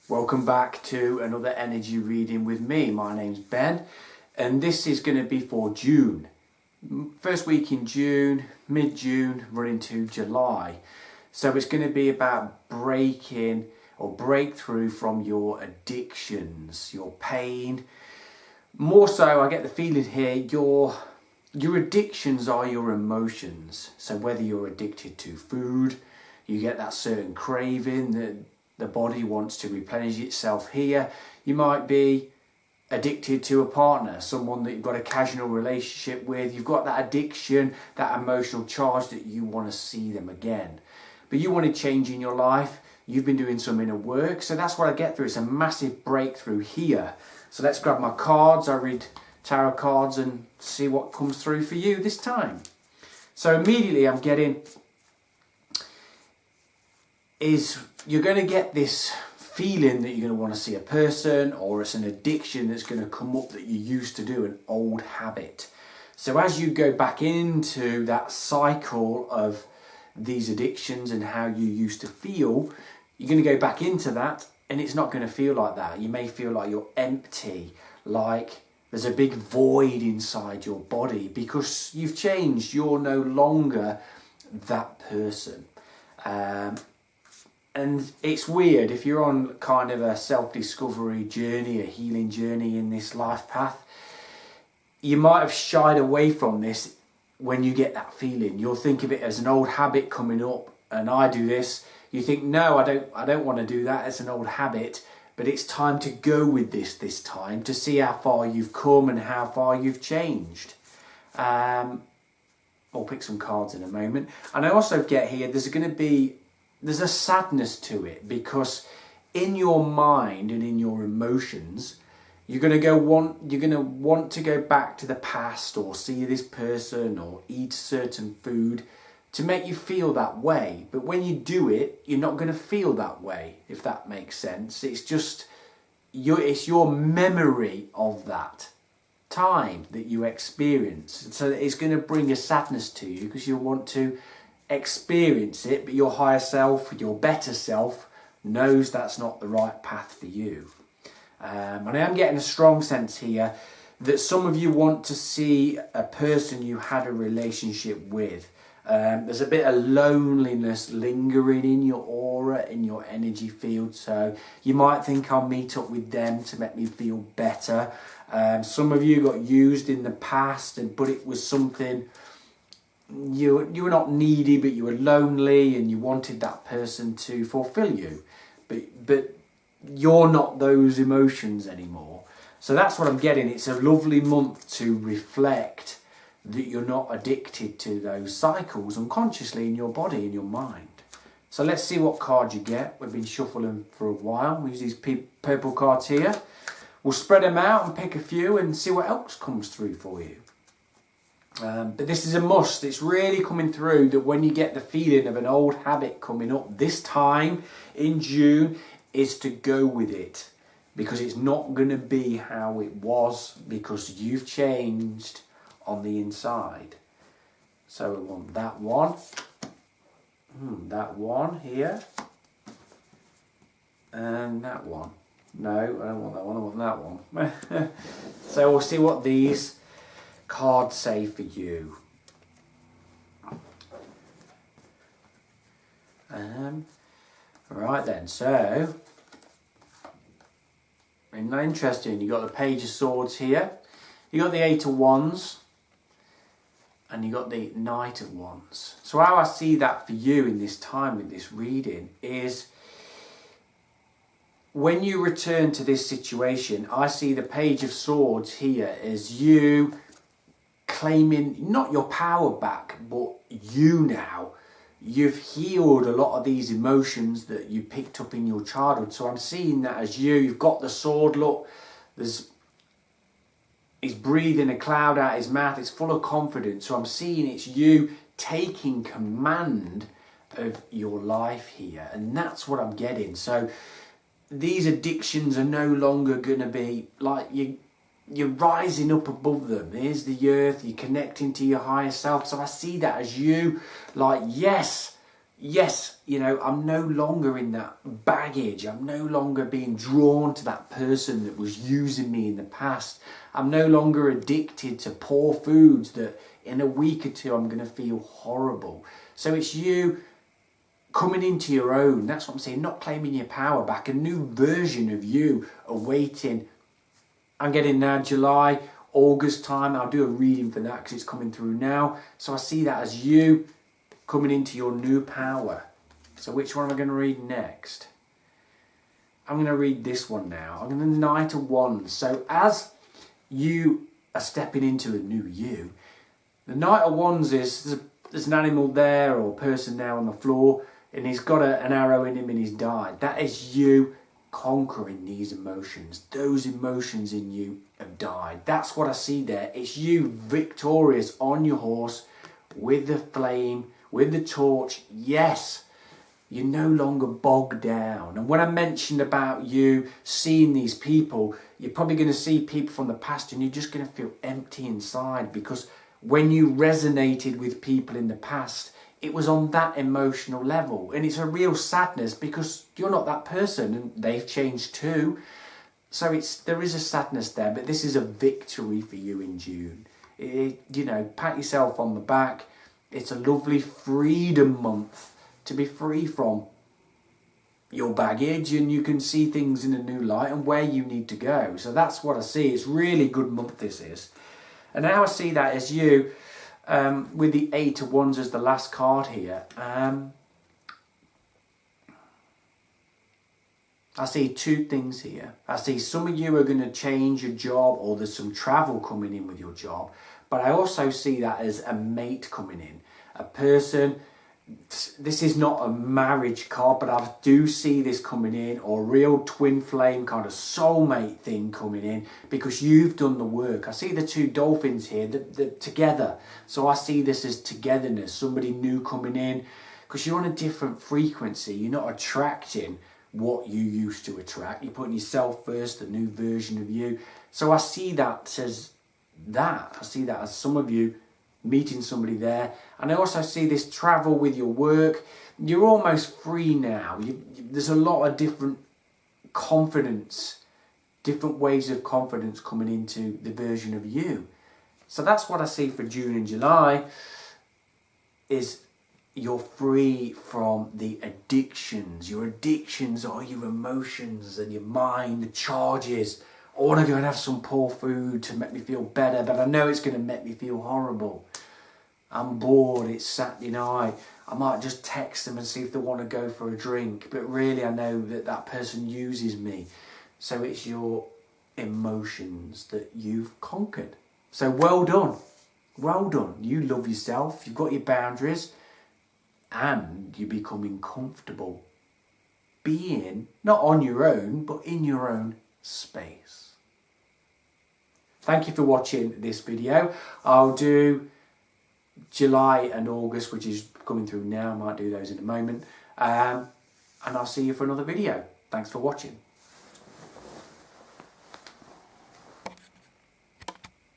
Welcome back to another energy reading with me. My name's Ben, and this is going to be for June. First week in June, mid-June, running to July. So it's going to be about breaking or breakthrough from your addictions, your pain. More so, I get the feeling here, your addictions are your emotions. So whether you're addicted to food, you get that certain craving that the body wants to replenish itself here. You might be addicted to a partner, someone that you've got a casual relationship with. You've got that addiction, that emotional charge that you want to see them again. But you want to change in your life. You've been doing some inner work. So that's what I get through. It's a massive breakthrough here. So let's grab my cards. I read tarot cards and see what comes through for you this time. So immediately I'm getting is you're going to get this feeling that you're going to want to see a person, or it's an addiction that's going to come up that you used to do, an old habit. So as you go back into that cycle of these addictions and how you used to feel, you're going to go back into that and it's not going to feel like that. You may feel like you're empty, like there's a big void inside your body because you've changed. You're no longer that person. And it's weird, if you're on kind of a self-discovery journey, a healing journey in this life path, you might have shied away from this when you get that feeling. You'll think of it as an old habit coming up, and I do this. You think, no, I don't want to do that, it's an old habit. But it's time to go with this time, to see how far you've come and how far you've changed. I'll pick some cards in a moment. And I also get here, there's a sadness to it, because in your mind and in your emotions, you're going to want to go back to the past or see this person or eat certain food to make you feel that way. But when you do it, you're not going to feel that way, if that makes sense. It's just it's your memory of that time that you experience. So it's going to bring a sadness to you because you want to experience it, but your higher self, your better self, knows that's not the right path for you. And I am getting a strong sense here that some of you want to see a person you had a relationship with. There's a bit of loneliness lingering in your aura, in your energy field, so you might think I'll meet up with them to make me feel better. Some of you got used in the past, but it was something. You were not needy, but you were lonely and you wanted that person to fulfill you. But you're not those emotions anymore. So that's what I'm getting. It's a lovely month to reflect that you're not addicted to those cycles unconsciously in your body, in your mind. So let's see what card you get. We've been shuffling for a while. We use these purple cards here. We'll spread them out and pick a few and see what else comes through for you. But this is a must. It's really coming through that when you get the feeling of an old habit coming up this time in June, is to go with it, because it's not going to be how it was, because you've changed on the inside. So we want that one here, and that one. No, I don't want that one, I want that one. So we'll see what these cards say for you. Right then, so isn't that interesting? You got the Page of Swords here, you got the Eight of Wands, and you got the Knight of Wands. So how I see that for you in this time with this reading is, when you return to this situation, I see the Page of Swords here as you claiming not your power back, but you now. You've healed a lot of these emotions that you picked up in your childhood. So I'm seeing that as you've got the sword, look, he's breathing a cloud out his mouth, it's full of confidence. So I'm seeing it's you taking command of your life here, and that's what I'm getting. So these addictions are no longer going to be like you're rising up above them. Here's the earth, you're connecting to your higher self. So I see that as you, like, yes, Yes, you know, I'm no longer in that baggage. I'm no longer being drawn to that person that was using me in the past. I'm no longer addicted to poor foods that in a week or two I'm going to feel horrible. So it's you coming into your own. That's what I'm saying. Not claiming your power back. A new version of you awaiting. I'm getting now July, August time. I'll do a reading for that because it's coming through now. So I see that as you coming into your new power. So which one am I going to read next? I'm going to read this one now. I'm going to Knight of Wands. So as you are stepping into a new you, the Knight of Wands is, there's an animal there or a person now on the floor and he's got an arrow in him and he's died. That is you conquering these emotions. Those emotions in you have died. That's what I see there. It's you victorious on your horse with the flame, with the torch. Yes, you're no longer bogged down. And when I mentioned about you seeing these people, you're probably going to see people from the past and you're just going to feel empty inside, because when you resonated with people in the past, it was on that emotional level. And it's a real sadness because you're not that person and they've changed too. So there is a sadness there, but this is a victory for you in June. You know, pat yourself on the back. It's a lovely freedom month to be free from your baggage, and you can see things in a new light and where you need to go. So that's what I see. It's really good month this is. And now I see that as you, with the 8 of Wands as the last card here. I see two things here. I see some of you are going to change your job, or there's some travel coming in with your job. But I also see that as a mate coming in. A person, this is not a marriage card, but I do see this coming in, or a real twin flame kind of soulmate thing coming in, because you've done the work. I see the two dolphins here, they're together. So I see this as togetherness, somebody new coming in, because you're on a different frequency. You're not attracting what you used to attract. You're putting yourself first, a new version of you. So I see that as that. I see that as some of you meeting somebody there. And I also see this travel with your work. You're almost free now. There's a lot of different confidence, different ways of confidence coming into the version of you. So that's what I see for June and July, is you're free from the addictions. Your addictions are your emotions and your mind, the charges. I want to go and have some poor food to make me feel better, but I know it's going to make me feel horrible. I'm bored, it's Saturday night. I might just text them and see if they want to go for a drink, but really I know that that person uses me. So it's your emotions that you've conquered. So well done. Well done. You love yourself, you've got your boundaries, and you're becoming comfortable being not on your own, but in your own space. Thank you for watching this video. I'll do July and August, which is coming through now. I might do those in a moment. And I'll see you for another video. Thanks for watching.